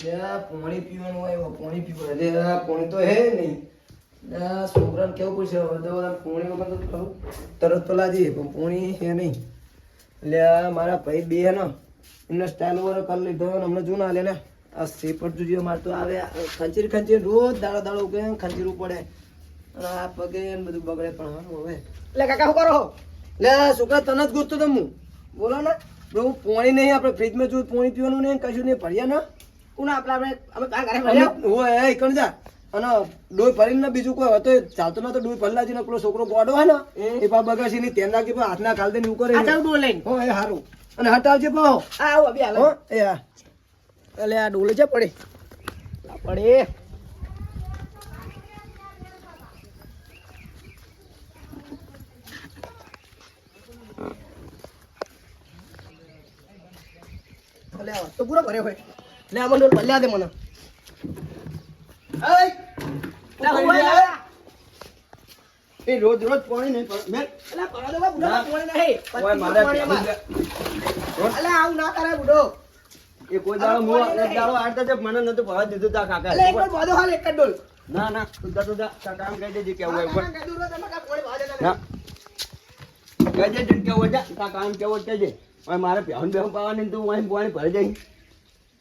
પાણી પીવાનું હોય પાણી પીવા પાણી તો હે નહીં છોકરાને કેવું પૂછે પાણી વગર તો ખરું તરત તો લાજી પણ પાણી હે નહીં એટલે મારા ભાઈ બે હે ને એમને સ્ટાઇલ ઓવર કરી લીધો અમને જૂના લે ને આ સેપટ જોજો મારે તો આવે ખંચીર ખંચીર રોજ દાડો દાડો ઉગે ખંચીરવું પડે અને આ પગે બધું બગડે પણ હવે એટલે કાકા શું કરો એટલે છોકરા તને જ ગુસ્તો તો હું બોલો ને બહુ પાણી નહીં આપણે ફ્રીજમાં જો પાણી પીવાનું નહીં કશું નહીં ભર્યા ને કોણ આપણે કણ જા અને ડોય ભરીને બીજું કોઈ હતો ચાલતો ના તો ડોય ભરલાજી ને પેલો છોકરો ગોડો હોય ને એ પા બગાસી ની તેલ નાખી હાથના કાલ દે એવું કરે હો એ સારું અને હટાવજે પાહો આવો અભી હાલો એ હા એટલે આ ડોલે છે પડે પડે તો પૂરો ભર્યો હોય લે આ મને ભલ્યા દે મને એ રોજ રોજ પાણી નહીં મેં અલા પરા દો બુડો પાણી નહીં ઓય મારે અલા આવ ના કરે બુડો એ કોઈ દાડો મો એક દાડો આડતા છે મને નતું ભવા દીધું તા કાકા અલે એક બોધો હાલ એક જ ડોલ ના ના તું જા કામ કહી દેજે કે હોય ના કહી દેજે કે હોય જા કામ કેવો કેજે ઓય મારે પ્યાન બેહું પાવાની તું ઓય પાણી ભરી જઈ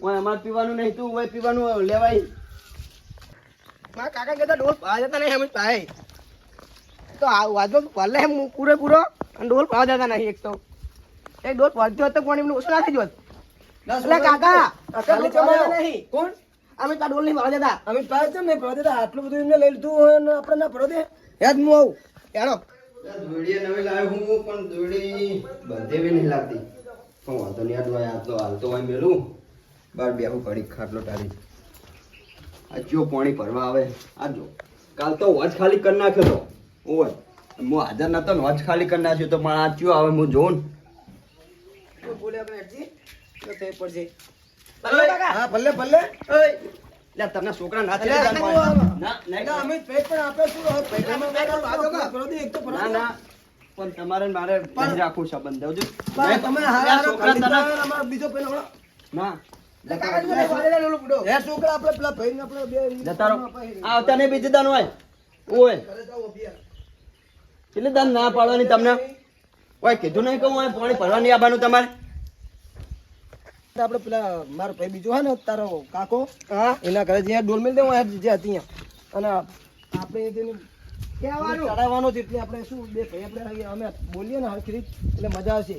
ઓય અમાર પીવાનું નહીં તું ઓય પીવાનું લેવાય મારા કાકા કહેતા ડોલ પાવા જતા નહીં અમે પાય તો આ વાજો ભલે હું પૂરેપૂરો અને ડોલ પાવા જતા નહીં એક તો એક ડોલ પડતો હતો પાણી ઓછું નાખી જોત એટલે કાકા નહીં કોણ અમે તો ડોલ નહીં પાવા જતા અમે પાય છે નહીં પાવા જતા આટલું બધું એમને લઈ લીધું હોય ને આપણે ના પડો દે યાદ હું આવું યારો દોડી નવી લાવ્યો હું પણ દોડી બધે બી નહીં લાગતી પણ વાંધો નહીં યાદ હોય તો હાલ તો હોય મેલું બાર બેહું ઘડી ખાટલો ટાળી આ જો પાણી ભરવા આવે આ જો કાલ તો વોચ ખાલી કરી નાખ્યો તો ઓય હું હાજર નતો વોચ ખાલી કરી નાખ્યો તો પણ આ ચિયો આવે હું જોઉં બોલે આપણે હેઠી તો તે પડજે ભલે કાકા હા ભલે ભલે ઓય લે તમને છોકરા ના ચલે ના ના અમે પેટ પણ આપે શું હવે પૈસામાં વાતો કરો દે એક તો ના ના પણ તમારે મારે બંધ રાખવું છે બંધ દેવજો તમે હારા છોકરા તને અમાર બીજો પેલો ના ના પાડવાની તમને કીધું નહીં કહું પાણી ભરવાની આવવાનું તમારે આપડે પેલા મારો ભાઈ બીજો હોય ને તારો કાકો એના ઘરે જ્યાં ડોલ મેલ દેવું જે હતી અને આપણે ચડાવવાનો છે એટલે આપણે શું બે ભાઈ આપણે અમે બોલીએ ને હરખી રીત એટલે મજા આવશે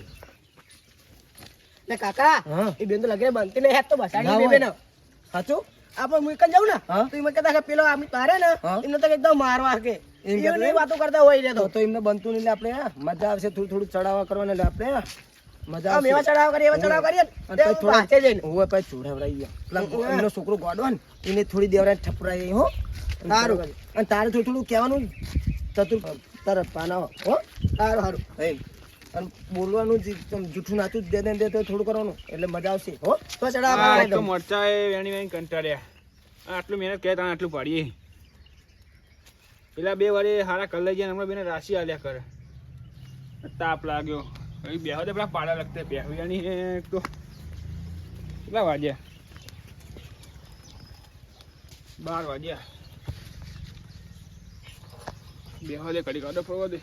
ને કાકા એ બેન તો લગે બનતી નહીં હેત તો બસાડી બેન સાચું આપણે મુકન જાવ ને તો એમ કહેતા કે પેલો આમ પારે ને એમને તો એકદમ મારવા કે એમને વાતો કરતા હોય રે તો એમને બનતું નહીં આપણે મજા આવશે થોડું થોડું ચડાવવા કરવાને એટલે આપણે મજા આવે એવા ચડાવવા કરીએ પાછે જઈને ઓય પછી છોડાવરાઈ ગયા એનો છોકરો ગોડો ને એને થોડી દેવરા ઠપરાઈ હો સારું અને તારે થોડું થોડું કહેવાનું ચતુર તારા પાના હો સારું સારું અને બોલવાનું જૂઠું નાતું દે દે તો થોડું કરવાનું એટલે મજા આવશે હો તો ચડાવવા તો મરચા એ વેણી વેણી કંટાળ્યા આટલું મહેનત કરે તને આટલું પાડીએ પેલા બે વારે હારા કર લઈ જાય હમણાં બેને રાશિ આલ્યા કરે તાપ લાગ્યો બેહો તો પેલા પાડા લગતા બેહવાની તો કેટલા વાગ્યા 12 વાગ્યા બેહો દે કડી કાઢો ફરવા દે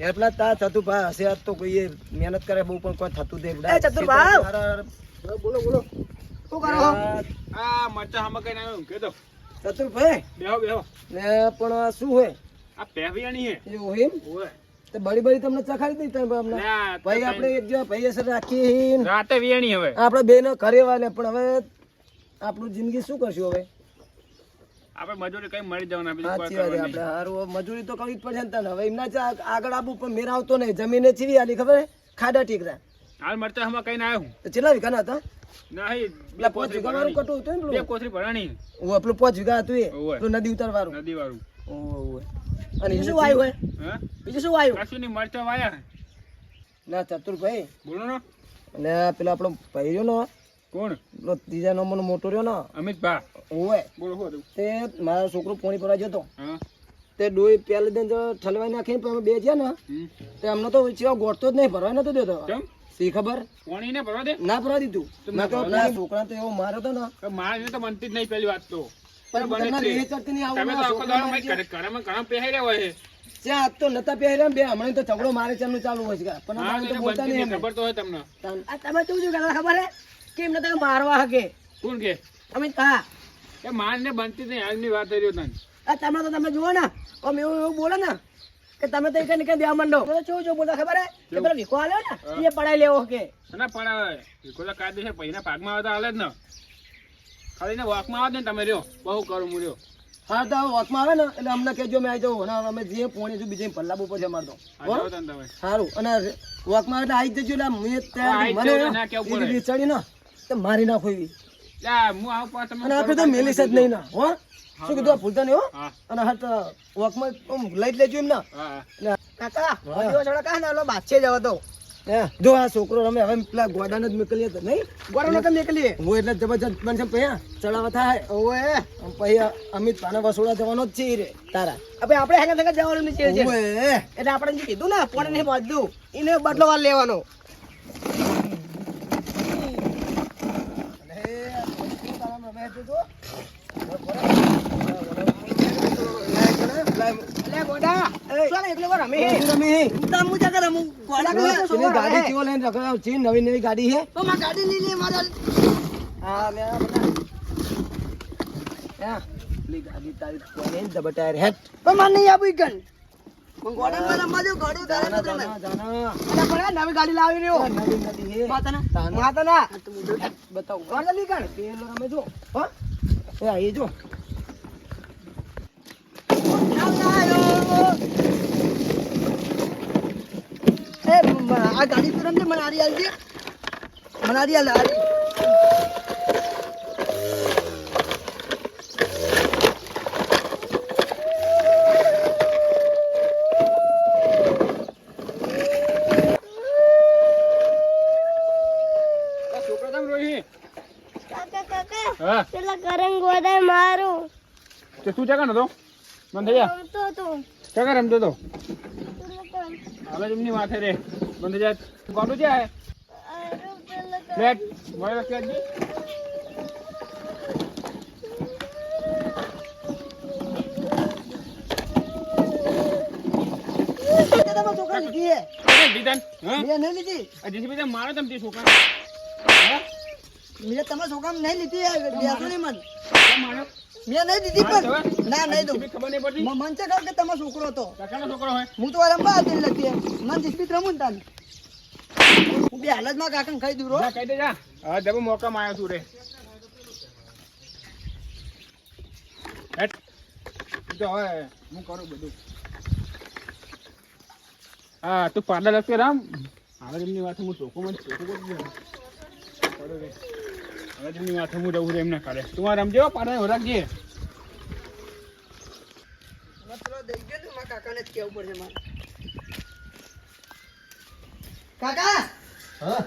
એટલા તા ચતુભા હશે તો કોઈ મહેનત કરે બહુ પણ કોઈ થતું દે ચતુભા બોલો બોલો શું કરો આ મરચા હમ કઈ ના કે દો ચતુરભાઈ બેહો બેહો ને પણ શું હોય આ પહેવિયાની હે એ હોય તો બડી બડી તમને ચખાડી દઈ તમે ભાઈ આપણે એક જો ભાઈ અસર રાખી રાતે વિયાણી હવે આપણે બે ને ઘરે વાલે પણ હવે આપણું જિંદગી શું કરશું હવે આપણે મજૂરી કઈ મળી જવાના બીજું કોઈ કરવાનું આપણે હારું મજૂરી તો કરવી જ પડશે ને હવે એમના આગળ આપું પણ મેરા આવતો નહીં જમીને ચીવી આલી ખબર ખાડા ટીકરા હાલ મરતા હમણાં કઈ ના આવ્યો તો કેટલા વીઘા હતા નહીં પેલા 5 વીઘા વાળું કટું હતું ને બે કોથરી ભરાણી ઓ આપણું 5 વીઘા હતું એ નદી ઉતાર વાળું નદી વાળું ઓય અને બીજું શું વાયું હે હે બીજું શું વાયું કશું ની મરચા વાયા ના ચતુરભાઈ બોલો ને અને પેલા આપણો ભાઈ રહ્યો ને કોણ પેલો ત્રીજા નંબરનો મોટો રહ્યો ને અમિતભા ઓય બોલો હો તે મારો છોકરો પાણી ભરવા જતો તે ડોઈ પહેલે દિન તો ઠલવાઈ નાખીને બે છે ને તે અમને તો ચેવા ગોઠતો જ નહીં ભરવા નતો દેતો શી ખબર કોણીને ભરવા દે ના ભરવા દીધું ના તો પેલા છોકરા તો એવો માર્યો તો ને મારે તો બનતી જ નહીં પેલી વાત તો પણ બને જ તમને નહીં. એ ચડતી નહીં આવું તમે તો ના, આખો છોકરા દાડો મારી ભાઈ ઘરમાં ઘણા પહેરી રહ્યા હોય છે. જ્યાં આજ તો નતા પહેર્યા બે હમણાં તો ઝઘડો મારે છે એમનું ચાલુ હોય છે પણ હા, અમારે તો એને બોલતા બનતી નહીં નહીં, ખબર તો હોય તમને. આ તમે શું શું કરતા ખબર હે કે એમને તમે મારવા હકે કોણ કે અમે હા એ મારને બનતી જ નહીં આજની વાત થઈ રહ્યો તને. આ તમે તો તમે જુઓ ને આમ એવું એવું બોલે ને કે તમે તો એક નીકળી દેવા માંડો તો શું શું બોલતા ખબર હે કે પેલો વિકો આલ્યો ને એ પડાઈ લેવો કે ના પડાવે વિકોલા કાયદે છે પૈના ભાગમાં આવે તો હાલે જ ને ખાલી ને વોકમાં આવે ને તમે રહ્યો બહુ કરું હું રહ્યો. હા તો વોકમાં આવે ને એટલે અમને કહેજો મેં આવી જાઉં અને અમે જે પોણી છું બીજે પલ્લા ઉપર છે અમારે તો આ જાઓ તને તમે. સારું અને વોકમાં એટલે આવી જજો એટલે મેં આવી જ જજો, ના કેવું પડે. મને ચડી ને તો મારી નાખો એવી લા, હું આવું પાછો તમે અને આપણે તો કરો, મેલીસ જ નહીં ના હો શું કીધું આ ભૂલતા નહીં હો હા અને હા તો વોકમાં આમ લઈ જ લેજો એમ ના હા એટલે કાકા હજુ થોડા કાહ ને ઓલો બાદશે જવો તો હે, જો આ છોકરો રમે હવે પેલા ગોડાને જ મોકલીએ તો નહીં ગોળો નકમ નીકળીએ હું એટલે જબરજસ્ત બનશે પૈયા ચડાવવા થાય ઓએ આમ પછી અમિત પાને વસોડા જવાનો જ છે ઈ રે તારા હવે આપણે હેંગા થેંગા જવાનું છે ઓવે. એટલે આપણે જે કીધું ને પોણે નહીં બાંધ્યું એને બદલો વાર લેવાનો અલે ગોડા ચાલ એકલો વાર રમે તમ મુજા કર હું ગોડા કર તો એની ગાડી કેવો લઈને રખાયો છે નવી નવી ગાડી છે તો માં ગાડી લઈ લે મારા હા લે આ બધા હા પેલી ગાડી તારી કોને ડબલ ટાયર હેટ પણ મને નહીં આપી ગન હું ગોડા માં રમવા જો ગોડું તારે જાના તો તમે જાના અલા પણ આ નવી ગાડી લાવી રહ્યો નવી નવી હે માતાના માતાના બતાવ ગોડા લી કણ પેલો રમે જો હા એ આ એ જો આ ગાડી તો રમજે મને આરી આલજે મને આરી આલ આરી આ છોકરો તમે રોહી કાકા કાકા હા પેલા કરંગ ગોદાય મારું તે શું ચાકા નતો મને થઈ જા રમતો તો ચાકા રમતો તો પેલા હવે એમની માથે રે બંધ જા કોનું છે આ પેલા ફ્લેટ મારે ફ્લેટ જી તમે છોકરા લીધી હે અરે દીદાન હા મેં નહીં લીધી આ જીસીબી તે મારો તમે તે છોકરા હા મેં તમે છોકરા નહીં લીધી હે બેસો નહીં મન કેમ મારો મેં નહીં દીધી મારો પણ જવાબ? ના નહીં દઉં જીસીબી ખબર નહીં પડતી મન છે ખબર કે તમે છોકરો હતો કાકાનો છોકરો હોય હું તો રમવા હતી લગતી હે મન જીસબી રમું ને તાન હું બે હાલતમાં કાકાને ખાઈ દઉં રો જા કહી દે જા હા જબ મોકા માં આવ્યો તું રે હેટ તો હવે હું કરું બધું હા તું પાર્લર લખતે રામ હવે એમની વાત હું ચોખ્ખું મને ચોખ્ખું કરી દઉં કરો રે હવે એમની વાત હું રહું રે એમને કરે તું આ રમજો પાર્લર રાખજે દઈ ગયો ને મારા કાકાને જ કેવું પડશે મારે કાકા હા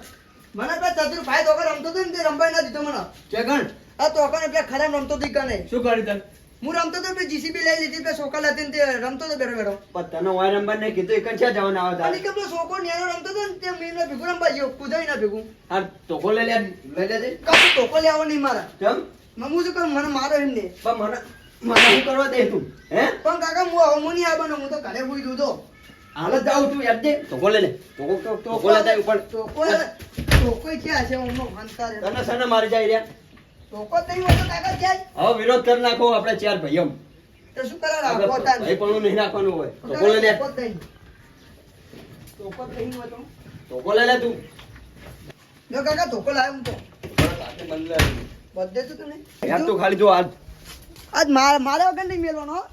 મને પેલા ચતુરભાઈ તો રમતો હતો ને તે રમવાય ના દીધો મને ચેગણ આ તો કને પેલા ખરાબ રમતો હતી કને શું કરી તને હું રમતો તો પેલી જીસીબી લઈ લીધી પેલા સોકલ હતી ને તે રમતો તો બેઠો બેઠો પણ તને વાય નંબર ને કીધું એક જ જવાના આવે અને કે પેલો સોકો ન્યાનો રમતો તો ને તે મીના ભેગું રમવા ગયો કુદાઈ ના ભેગું હા ટોકો લઈ લેજે કશું ટોકો લેવો નહીં મારા કેમ હું શું કરું મને મારો એમને પણ મને શું કરવા દે તું હે પણ કાકા હું નહીં આવવાનો હું તો ઘરે હોઈ દઉં તો હાલ જ જાઉં તું યાદ દે ટોકો લઈ લે ટોકો લેતા ઉપર ટોકો ક્યાં છે હું માનતા રે તને સને મારી જાય રહ્યા ટોકો જ નહીં હોય તો કાકા ક્યાં હવે વિરોધ કરી નાખો આપણે ચાર ભાઈઓ તો શું કરે રાખો તાન ભાઈ પણ નહીં રાખવાનું હોય ટોકો લઈ લે ટોકો જ નહીં હોય તો ટોકો લઈ લે તું જો કાકા ટોકો લાવ્યો હું તો સાથે બંધ લે. બધે તો તમે યાર તું ખાલી જો હાલ આજ મારે વગર નહીં મેળવાનો હો.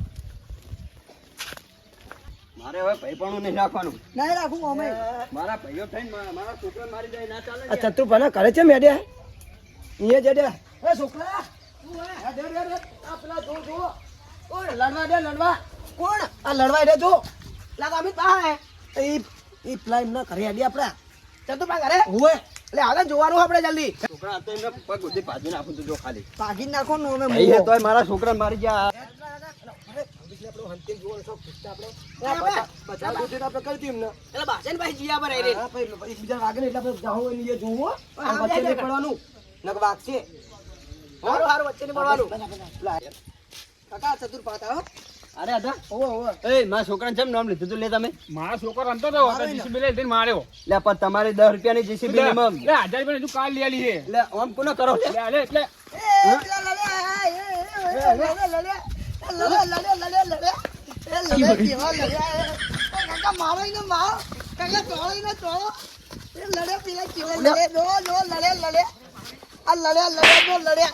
મારે હવે ભાઈ પણ નહીં રાખવાનું નહીં રાખું અમે મારા ભાઈઓ થઈને મારા છોકરા મારી જાય ના ચાલે આ ચતુરભાઈ કરે છે મેડ્યા અહીંયા જડ્યા એ છોકરા આ દે, દે, દે. આ પેલા જો ઓય લડવા દે લડવા કોણ આ લડવા દે જો લાગા અમિત પા હે ઈ પેલા એમના ઘરે આડી આપડા ચતુરભાઈ ઘરે હુએ એટલે આગળ જોવાનું આપણે જલ્દી છોકરા હતા એમને પગ બધી ભાજી નાખું તું જો ખાલી ભાગી નાખો ને અમે ભાઈ હે તોય મારા છોકરા મારી ગયા અરે એટલે આપણો હંતે જોવો છો પૂછતા આપણે બચાવ દોતે તો આપણે કરી દીધું એમને એટલે બાજન ભાઈ જીયા પર આઈ હા ભાઈ બીજા વાગે ને એટલે આપણે જાહો એની જોવો આમ વચ્ચે નહીં પડવાનું નક વાગશે હારું હારું વચ્ચે ની પડવાનું કાકા ચતુર પાતા હો અરે હતા ઓવો ઓવો એ મારા છોકરાને કેમ નામ લીધું તું લે તમે મારા છોકરો રમતો હતો જીસીબી લઈને માર્યો લે પણ તમારે 10 રૂપિયાની જીસીબી મિનિમમ લે 1000 રૂપિયા તું કાલ લઈ આલી છે લે આમ કોનો કરો લે લે એટલે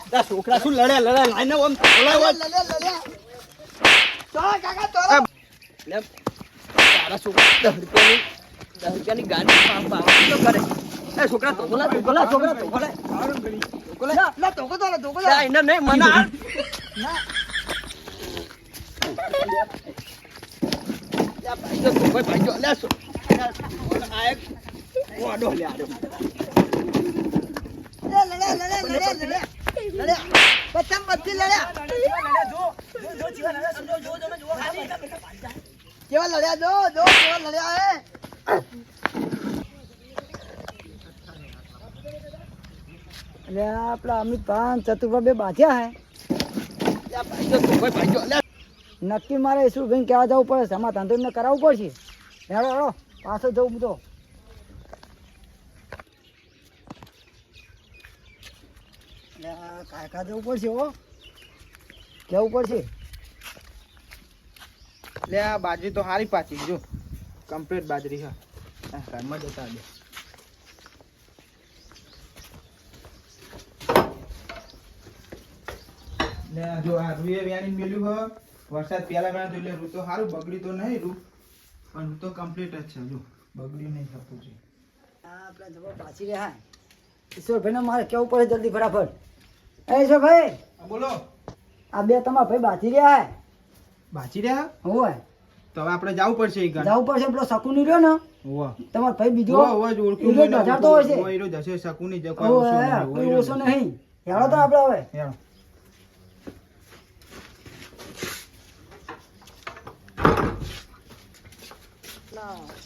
આ છોકરા શું લડે લાઈને આમ બોલાવો લે તારા છોકરા 10 રૂપિયાની ગાડી પાવા તો કરે એ છોકરા તો બોલા છોકરા તો બોલે લે એને નહીં મના ભાઈ જો લે આ એક ઓડો લે આડો કેવા લડ્યા જો કેવા લડ્યા હે અરે આપડા અમિત પાન ચતુર્ભા બે બાંધ્યા હે ભાઈ જો લે નક્કી મારે ઈશ્વરભાઈ કહેવા જવું પડે સમાધાન તો એમને કરાવવું પડશે હેડો હેડો પાછો જવું હું તો કાકા જવું પડશે હો કેવું પડશે લે આ બાજરી તો હારી પાછી જો કમ્પ્લીટ બાજરી હા ઘરમાં જતા દે લે જો આ રૂએ વ્યાની મેલ્યું હ વરસાદ પહેલા વેણા તો એટલે રૂ તો સારું બગડી તો નહીં રૂ પણ રૂ તો કમ્પ્લીટ જ છે જો બગડી નહીં થતું છે આપણા જવા પાછી રહ્યા ઈશ્વરભાઈને મારે કેવું પડે જલ્દી ફટાફટ એ ઈશ્વરભાઈ બોલો આ બે તમારા ભાઈ બાજી રહ્યા હે બાચી રહ્યા હોય તો હવે આપણે જવું પડશે એ ગાડી જવું પડશે પેલો શકુની રહ્યો ને હોવા તમારો ભાઈ બીજો હોવા જ ઓળખ્યું ઈરો જ બજારતો હોય છે ઈરો જશે શકુની જ કોઈ ઓછો નહીં કોઈ ઓછો નહીં હેડો તો આપણે હવે હેડો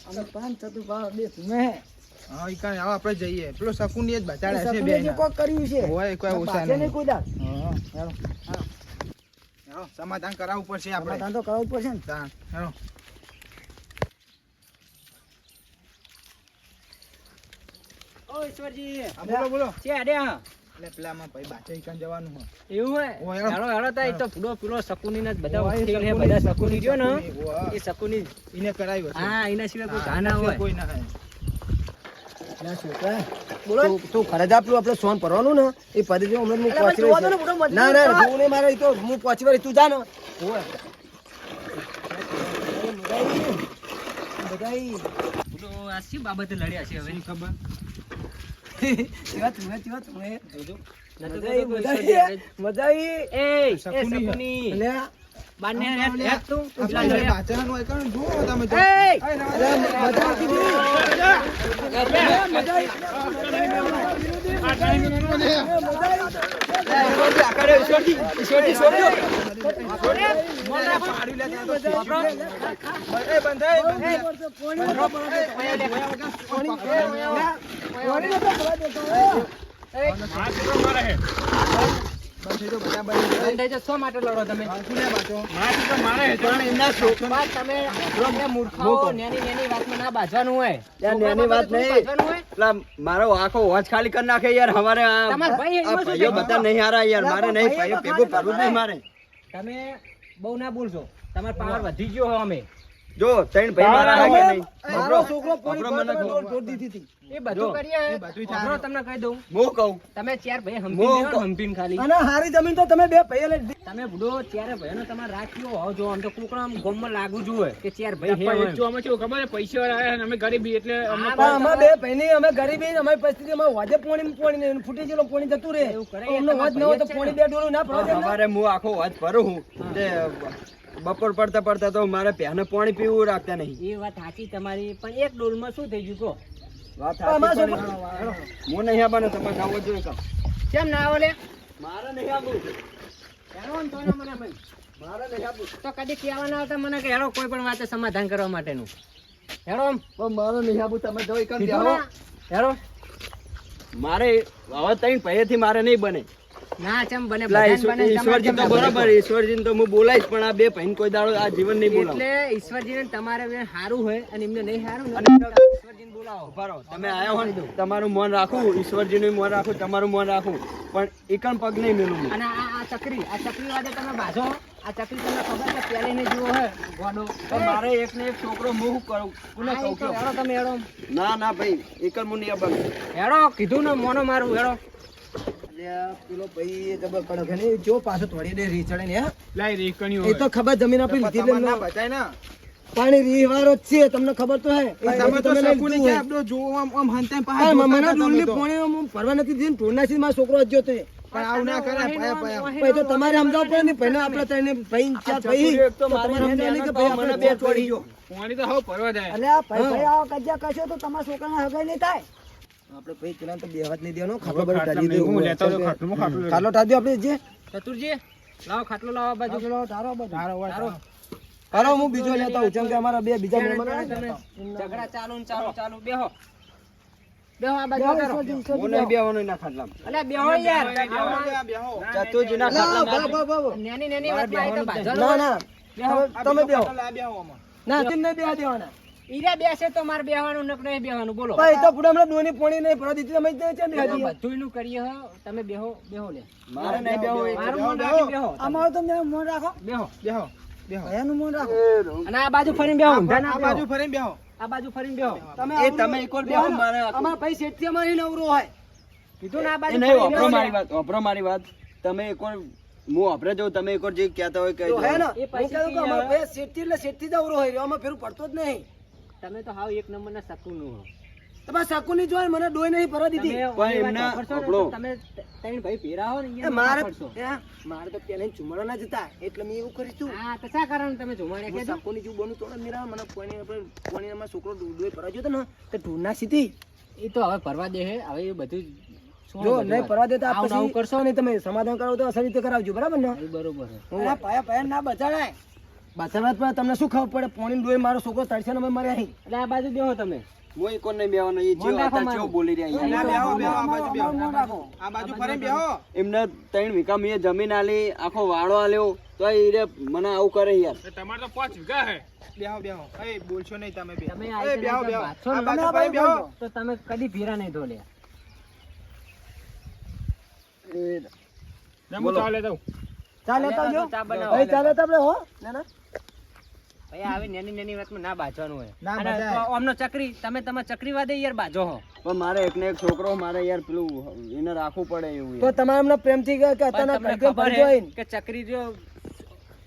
અમે પાંચ ચતુ બે તમે હા ઈ કાંઈ હવે આપણે જઈએ પેલો શકુની જ બચાડે છે બે જે કોક કર્યું છે હોય કોઈ ઓછા પાછળ નહીં કોઈ દાડ હા હેડો હેડો સમાધાન કરાવવું પડશે આપણે સમાધાન તો કરાવવું પડશે ને તાણ હેડો ઓ ઈશ્વરજી હા, બોલો બોલો છે આડ્યા એટલે પેલામાં ભાઈ બાચા ઈકાન જવાનું હોય એવું હે ઓ, હેડો. હેડો હેડો તા ઈ તો પેલો શકુની ના જ બધા ઓ, એ ઉકેલ હે શકુની, બધા શકુની રહ્યો ને શકુની, એ શકુની એને કરાવ્યું હશે. હા એના સિવાય કોઈ હા, ઘા ના હોય કોઈ ના હોય બોલો તું ફરજ આપલું આપણે સોન ભરવાનું ને એ પદ્ધતિ હમણાં હું પહોંચી રહી છે ના ના જોવું નહીં મારે ઈ તો હું પહોંચી વળી તું જા ને બધાઈ તો આ શી બાબતે લડ્યા છે હવે ખબર મજા આવી એ શકુની હે. શકુની લે બાને હેડ તું આ પેલા ભાઈ લડ્યા. બાચાનું હોય કારણ જુઓ તમે તો. એ! અરે, ના, અરે મજા આવતી હતી. મજા આ છોકરો મારે હે બંધ થઈ જાઓ. શો માટે લડો તમે મારા છોકરો મારે હે પણ એમના છોકરા તમે તમે મૂર્ખાઓ નેની વાતમાં ના બાજવાનું હોય યાર, નેની વાત નહીં. બાજવાનું હોય. પેલા મારો આખો વોચ ખાલી કરી નાખે યાર હમારે આ તમારા ભાઈ આ એમાં શું ભાઈઓ થાય? બધા નહીં હારા યાર મારે નહીં ભાઈઓ ભેગું કરવું જ નહીં મારે તમે બહુ ના બોલશો તમારો પાવર વધી ગયો હો અમે જો ત્રણ ભાઈ મારા તારા હાકે નહીં મારો છોકરો અબરો મને કહો. તોડ દીધી હતી એ બધું કરીએ એ બધું થાય. અબરો તમને કહી દઉં હું કહું તમે ચાર ભાઈ મો- હંપીને બેહો ને, હંપીને ખાલી અને હારી જમીન તો તમે બે ભાઈ લઈ તમે બુડો ચારે ભાઈઓને તમારે રાખ્યો હોવ જો આમ તો કોકડા આમ ગોમમાં લાગુ જોઈએ કે ચાર ભાઈ હે પણ એમ. જો અમે કેવું ખબર છે પૈસા વાળા આયા ને અમે ગરીબી એટલે અમને હા, પણ અમે બે ભાઈની અમે ગરીબી અમારી પરિસ્થિતિ માં વાજે પોણી ફૂટી ગયેલો પોણી જતું રહે એવું કરે, અમને વાજ ન હોય તો તમારા પોણી બે ડોલું ના પડે સવારે હું આખો વોચ ભરું હું તે બપોર પડતા પડતા તો મારે પહેને પાણી પીવું રાખતા નહીં એ વાત સાચી તમારી પણ એક ડોલમાં શું થઈ ગયું કહો વાત અમારા સાચી છોકરા- પણ હું નહીં આવવાનો તમારે આવો જોઈએ કાં. કેમ ના આવો લે મારે નહીં આવવું હેરો ને તો ના મને ભાઈ મારે નહીં આપવું. તો કદી કહેવાના આવતા મને કે હેડો કોઈ પણ વાતે સમાધાન કરવા માટેનું હેડો આમ પણ મારે નહીં આપવું. તમે જો એકમ કીધું બેહો. ને હેડો મારે હવે તઈ પહેલેથી મારે નહીં બને. ના ચમ બને પેલા બધાને બને, તમારે ઈશ્વરજી તો કેમ ના બરોબર, બને? ઈશ્વરજીને તો હું બોલાઈશ, પણ આ બે ભાઈને કોઈ દાડો આ જીવન નહીં બોલાવું. એટલે ઈશ્વરજીને તમારે બે હારું હોય અને એમને નહીં હારું ને અને તો ઈશ્વરજીને બોલાવો ઉભા રહો. તમે આયા હો ને, તમારું મન રાખું, ઈશ્વરજીનું મન રાખું, તમારું મન રાખું, પણ એકમ પગ નહીં મેલું હું. અને આ ચકરી વાદે તમે બાજો આ ચકરી તમને ખબર છે પહેલી ને જેવો હે ગોડો પણ મારે એક ને એક છોકરો હું શું કરું? કોને આ કહું ઈ તો કયો? હેડો તમે હેડો ના ના ભાઈ, એકમ હું નહીં આપવાનું. હેડો કીધું ને મોનો મારું હેડો અલ્યા, પેલો ભાઈ જબર કડક હે ને, જો પાછો થોડી દેર રીચડે ને, હે? લાઈ રેકણીઓ એ તો ખબર જમીન આપી લીધી એટલે ના મેં- બચાય ને પાણી રીહવારો જ છે, તમને ખબર તો હે. એ તમે તો તમે લઈ શકુની લીધું કે હોય. આપડો જોવો આમ હંતાઈ પાસે હા, જોતા મને હતા ડોલની તમે તો. પોણી આમ ભરવા નથી દીધી ને ઢોરનાથી મારો છોકરો જ જોતો એ. પણ આવું ના કરે પાયા પાયા ભાઈ તો તમારે સમજાવવું પડે ને, ભાઈને આપણે ત્રણે ભાઈ ચાર ભાઈ એક તો મારી તમારે સમજાવવું નહીં કે ભાઈ મને આપણે બે છોડી ગયો. પાણી તો હવે પરવા જાય. અલ્યા ભાઈ આવો કજ્જા કરશો તો તમારા છોકરાને હગાઈ નહીં થાય આપણે ભાઈ પેલા તો બે હાથ નહીં દેવાનો, ખાટલો હવે બધો ખાટલા ટાળી મેં હું દેવું. લેતો તો ખાટલું ખાટલું ખાટલો ટાળી દો આપણે જે. ચતુરજી લાવો ખાટલો લાવો આ બાજુ તારો હાલો, હું બીજો લેતા આવું, જેમ કે અમારા બે બીજા મહેમાન આવે ને. ઝઘડા ચાલુ ને ચાલુ બેહો બેહો આ બાજુ કરો હું નહીં બેહવાનો એના ખાટલામાં. અલ્યા બેહો યાર ચતુરજીના ના, ખાટલામાં બા, બા, બા. નેની નેની વાતમાં આઈ તો બાજુ ના ના તમે બેહો. બેહો ના તેમ નહીં બેહવા દેવાના. ઈરા બેસે તો મારે બેહવાનું નક નહીં બેહવાનું બોલો ભાઈ તો પૂરા હમણાં ડોની પોણી નહીં ભરવા દીધી, તમે જ છે ને બેહવા દીધી. બધું નું કરીએ હો તમે બેહો લે મારે નહીં બેહવું. મારું મન રાખી બેહો અમારું તો મેં મોં રાખો, બેહો બેહો બેહો ભયાનું મોં રાખો. અને આ બાજુ ફરીને બેહો ઊંધા ના આ બેહો. બાજુ ફરીને બેહો આ બાજુ ફરીને બેહો એ તમે એકવાર બેહો, મારે આખું- અમારા ભાઈ શેઠથી અમારી નવરો હોય. કીધું ને આ એ બાજુ નહીં, ફરીને વાપરો બેહો. મારી વાત, વાપરો મારી વાત. તમે એકવાર હું વાપરે જાઉં, તમે એકવાર જે કહેતા હોય કહી તો હે ને, દો. એ હું પૈસા કહેતો કે થી અમારા આવે. ભાઈ શેઠથી એટલે શેઠથી જ અવરો હોય, આમાં ફેરું પડતો જ નહીં. તમે તો હાવ એક નંબર ના શકું નું હો તમારે સાકુની જોઈ મને ડોઈ નહીં ભરવા દીધી. તમે પણ ઓલી વાત એમના વાપરશો ને તો આપણો- તમે ત્રણ ભાઈ ભેરા હો ને એ અહીંયા મારે વાપરશો. મારે તો પેલા ચુમાડા ના જતા એટલે મેં એવું કરીશું. હા તો શા કારણ તમે જુમાડ્યા હું કહેજો? સાકુની જેવું બનું તોડે મેરા મને પોણી અમારો છોકરો ડોઈ ભરવા ગયો હતો ને તો ઢૂંઢના સીધી એ તો હવે ફરવા દે હે હવે એ બધું છોડો જો બધી નહીં વાત. ભરવા દેતા આવું ને આવું પછી કરશો નહીં, તમે સમાધાન કરાવો તો અસર રીતે કરાવજો, બરાબર ને? એ બરોબર હે. અરે પાયા પાયા ના બચાડાય. બચાવવા પણ તમને શું ખબર પડે? પોણી ડોઈ મારો છોકરો તડશે ને અમે મર્યા અહીં. એટલે આ બાજુ બેહો તમે હું એકવાર નહીં બેહવાનો. એ મન રાખો અત્યારે મારું. કેવું બોલી રહ્યા ના, અહીંયા. બેહો બેહો આ બાજુ બેહો મોં રાખો. આ બાજુ ફરીને બેહો એમને 3 વીઘા મેં જમીન આલી, આખો વાળો આલ્યો, તો એ રે મને આવું કરે યાર. તો તમારે તો 5 વીઘા હે. બેહો બેહો એ બોલશો નહીં તમે બે તમે એ આ રીતે બેહો ના બેહો બાજશો આ ને, બાજુ તમે આ ફરીને બાજુ બેહો તો તમે કદી ભીરા નહીં ધોલ્યા ને હું ચાલે જાઉં. ચા લેતા આવજો. ચા બનાવો. ભાઈ ચા લેતા આપણે હો. ના ના ભાઈ આવી નાની નાની વાતમાં ના બાજવાનું હોય ના અને બધાય. આમનો ચકરી તમે તમારા ચકરી વાદે યાર બાજો હો પણ મારે એક ને એક છોકરો, મારે યાર પેલું એને રાખવું પડે એવું તો યાર. તમારે એમને પ્રેમથી કે પણ અત્યારના તમને કડકે ખબર ભરજો હે એને. કે ચકરી જો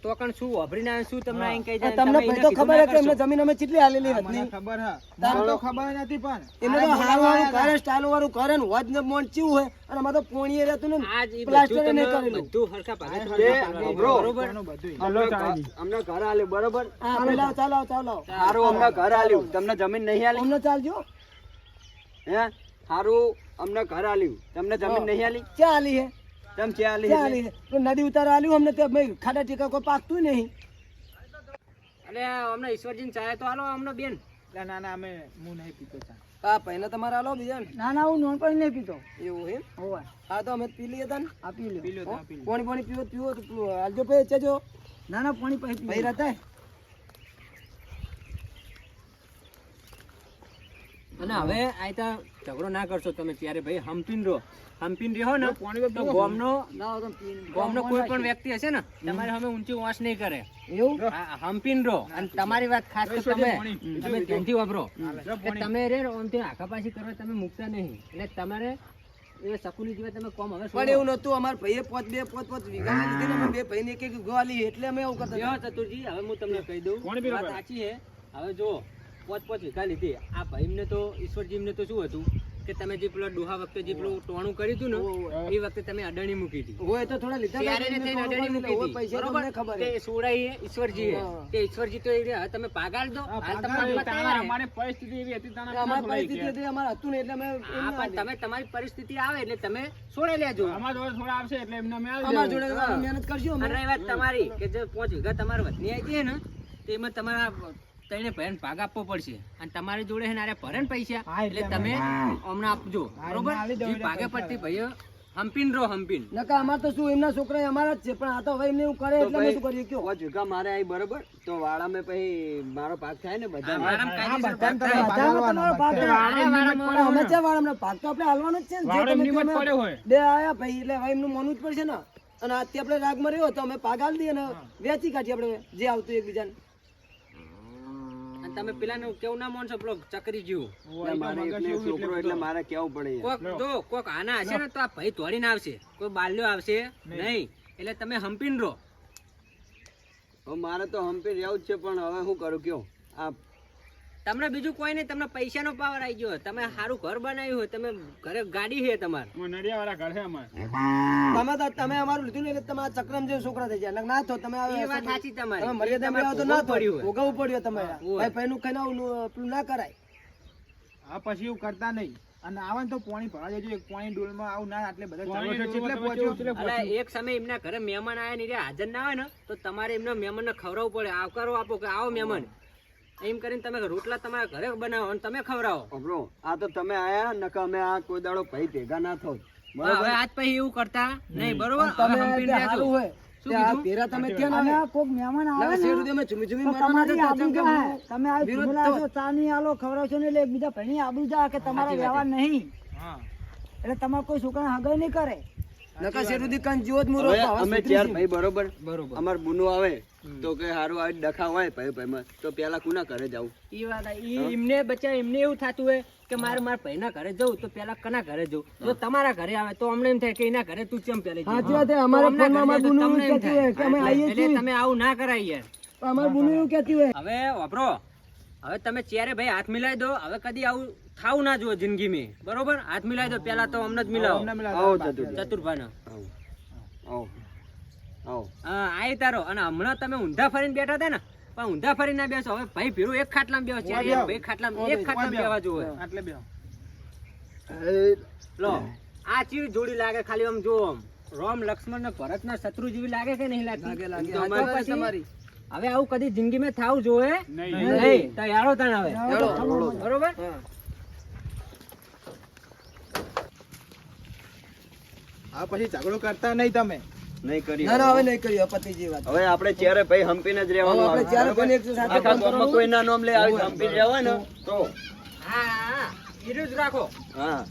તોકણ શું વાપરીને આવે શું તમને અહીં કહી આ જાય તમને તમે ભાઈ એને તો કીધું ખબર ના હે કે એમને કરશો. જમીન અમે કેટલી હાલેલી હા, હતી. મને ખબર હે તમને તો ખબર નથી પણ એને તો હારું હારું કરે, સ્ટાઇલ વાળું કરે ને હોજ ને મોન ચીવું હોય અને અમારે તો પોણીએ રહેતું ને આજ ઈ પ્લાસ્ટર બધું નહીં તમે કરેલું. બધું હરખા ભાગે એ, થોડા પાડવાનું. bro. બરોબર એનું બધુંય. અમને ચાલી. અમને ઘર આલ્યું, બરોબર? હા પેલા ચાલો ચાલો હારું અમને ઘર આલ્યું, તમને જમીન નહીં આલી? અમને ચાલજો. હે હારું અમને ઘર આલ્યું, તમને જમીન નહીં આલી? ક્યાં હાલી હે? તમ ચે આલી ક્યાં એટલે? હાલી હે? તો નદી ઉતાર હાલ્યું અમને તે ભાઈ ખાડા ટીકા કોઈ પાકતું નહીં. એટલે અમને ઈશ્વરજીને ચાહે તો હાલો અમને બેન ના ના અમે હું નહીં પીતો ચા હા પહેલા તમારે હાલો બીજા ને. ના ના હું નોનપણી નહીં પીતો એવું એમ હોવા. હા તો અમે પી લઈએ તને આ પી પી લ્યો, લ્યો પી લ્યો. પાણી પાણી પીવો તો પીવો હાલજો પે ચજો. ના ના પાણી પછી ભાઈ રહેતા અને હવે આ તો ઝઘડો ના કરશો તમે ત્યારે ભાઈ હમ્પીન રહ્યો ને તો ગામનો કોઈ પણ વ્યક્તિ હશે ને તમારે હવે ઊંચી વાંસ નહીં કરે એવું હમ્પીન રહો અને તમારી વાત ખાસ તો તમે ધ્યાનથી વાપરો કે તમે રે આમથી આખા પાછી કરવા તમે મૂકતા નહીં એટલે તમારે એ શકુની જેવા તમે કોમ હવે પણ એવું નતું અમાર ભાઈએ પોત વીઘા લીધી ને અમે બે ભાઈને એક એક વીઘો આલી એટલે અમે એવું કરતા હતા. બેહો ચતુરજી હવે હું તમને કહી દઉં કોણ પીરો વાત ભાઈ? સાચી છે હવે જો પોત વીઘા લીધી આ ભાઈ ને તો ઈશ્વરજી ને તો શું હતું કે તમે જે પેલો ડોહા વખતે જે પેલું ટોણું કર્યું હતું ને એ વખતે તમે અડણી મૂકી હતી હોય તો થોડા લીધા ત્યારે ને થઈને અડણી મૂકી હતી. પૈસા તો બરોબર? અમને ખબર તે છે. સોડાઈએ ઈશ્વરજી હા. તે ઈશ્વરજી તો એ રહ્યા. તમે પાગાડ દો હાલ તમારા હાથમાં તાણા તૈયાર છે. અમારી પરિસ્થિતિ એવી હતી તાણા અમારી બધા પરિસ્થિતિ હતી, અમારે હતું ને એટલે અમે હા, એમને પણ તમે તમારી પરિસ્થિતિ આવે એટલે તમે સોડાઈ લેજો. અમારા જોડે થોડા આવશે એટલે એમને અમે આવી અમારા જવું. જોડે અમે મહેનત કરશું અમે. અને રહી વાત તમારી કે જે 5 વીઘા તમારે વધની આવી છે ને તેમાં તમારા તઈને ભયન ભાગ આપવો પડશે અને તમારી જોડે છે ને આરે ભરણ પૈસા એટલે તમે હમણાં આપજો. બરોબર? જે ભાગે પડતી ભાઈઓ હંપીન રહો હંપીન. નકા અમાર તો શું એમના છોકરા અમારા જ છે પણ આ તો હવે એમને એવું કરે એટલે અમે શું કરીએ કયો? 5 વીઘા મારે આવી બરોબર તો વાળામાં પછી મારો ભાગ થાય ને બધા વાળામાં કાયદેસર ભાગ થાય. બધામાં તમારો ભાગ છે. પણ અમે છે વાળામાં ભાગ તો આપણે હાલવાનો જ છે ને. જે વાળો તમે એમની કહો મત એમ પડ્યો હોય. બે આયા ભાઈ એટલે હવે એમનું માનવું જ પડશે ને. અને આજથી આપણે રાગમાં રહ્યો તો અમે ભાગ આલી દઈએ ને વેચી કાઢીએ આપણે જે આવતું એકબીજાને. અને તમે પેલાનું કેવું ના માનશો પેલો ચકરી જેવું. એટલે મારે એકને છોકરો એટલે મારે કેવું પડે યાર. કોક જો કોક આના હશે ને તો આ ભાઈ દોડીને આવશે, કોઈ બાલ્યો આવશે નહીં. એટલે તમે હંપીન રહો. હવે મારે તો હંપી રહેવું જ છે પણ હવે શું કરું કયો આ તમને બીજું કોઈ નહીં, તમને પૈસાનો પાવર આવી ગયો. તમે સારું ઘર બનાવ્યું હોય, તમે ઘરે ગાડી છે તમારે. અમારા નડિયાવાળા ઘર છે અમારે. તમે અમારું લીધું ને એટલે તમે આ ચક્રમ જેવા છોકરા થઈ જાય ના તો તમે એ વાત સાચી તમારી. તમે મર્યાદા તમારે આવો તો ના ભોગવવું તો પડ્યું હોય. ભોગવવું પડ્યું તમે હોય. ભાઈ ભાઈનું ખાઈને આવું પેલું ના કરાય. આ પછી એવું કરતા નહીં અને આવે ને તો પાણી ભરા દેજો એક પાણી ડોલમાં આવું ના એટલે બધા પાણી ચાલો છે ડોલમાં એટલે તમે પહોંચ્યો ચેટલે અલા, એક સમય એમના ઘરે મહેમાન આયા ને એ હાજર ના હોય ને તો તમારે એમના મહેમાનને ખવડાવવું પડે. આવકારો આપો કે આવો મહેમાન એમ કરીને તમે રોટલા તમારા ઘરે બનાવો અને તમે ખવડાવો. અબરો આ તો તમે આયા નકા અમે આ કોઈ દાડો ભાઈ ભેગા ના થાવ હા, હવે આજ પછી એવું કરતા નહીં. બરોબર? હવે તમે હંપીને જે રહેજો. હારું હોય શું તે આ કીધું? પેરા તમે ત્યાં ના કોક મહેમાન આવે આવે ને શેર સુધી અમે ચૂમી ચૂમી તો મારવાના તમારી હતા, આબરૂ જેમ કે જાય. તમે આ વિરોધ જુમેલા તો- છો, ચા ની આલો ખવડાવશો ને એટલે એકબીજા ભાઈની આબરૂ જાય કે તમારા વ્યવહાર નહીં હા એટલે તમારે કોઈ છોકરા હગાઈ નહીં કરે. નકા શેર સુધી કાંઈ જીવો જ મૂરો હવે તો હવે અમે સુધરી ચાર છે. ભાઈ બરોબર બરોબર. અમાર બુનો આવે તો કે હારું આ ડખા હોય ભાઈ ભાઈમાં તો પેલા કુના ઘરે જાવું ઈ વાત આ- ઈ એમને બચ્ચા એમને એવું થતું હોય કે મારા ભાઈના ઘરે જવું તો પેલા કના ઘરે જવું. જો તમારા ઘરે આવે તો અમને એમ થાય કે એના ઘરે તું ચમ પેલે સાચી વાત છે. અમારે ફોનમાં અમારી બુનો એવું કહેતી હોય કે અમે આવીએ એટલે છીએ. તમે આવું ના કરાય યાર. પણ અમારી બુનો એવું કહેતી હોય હવે વાપરો, હવે તમે ચેરે ભાઈ હાથ મિલાવી દો. હવે કદી આવું થાવું ના જુઓ જિંદગી મેં. બરોબર? હાથ મિલાવી દો પેલા તો અમને જ મિલાવો. આવો ચતુર ચતુરભાઈ આવો આવો આવો હા આઈ તારો. અને હમણાં તમે ઊંધા ફરીને બેઠા હતા ને પણ ઊંધા ફરી ના બેસો. હવે ભાઈ ભીરું એક ખાટલામાં બેસો. ચાર યાર, ભાઈ ખાટલામાં એક ખાટલામાં બેવા જોવે. એટલે બે લો આ ચીજ જોડી લાગે ખાલી આમ જો આમ રામ લક્ષ્મણ ને ભરત ના શત્રુ જેવી લાગે કે નહીં લાગતી? લાગે તો અમારી પછી તમારી હવે આવું કદી જિંદગી માં થાવું જોવે નહીં. નહીં. તો યારો તને હવે બરોબર. આ પછી ઝઘડો કરતા નહીં તમે નહીં કરી ના ના હવે નહીં કર્યું પતિજી વાત. હવે આપણે ચારે ભાઈ હંપીને જ રહેવાનું હવે આપણે ચારે ભાઈને એક સાથે આખા ગામમાં કોઈ ના નામ લે આવી હંપી રહેવાય ને તો હા હા હીરો જ રાખો. હા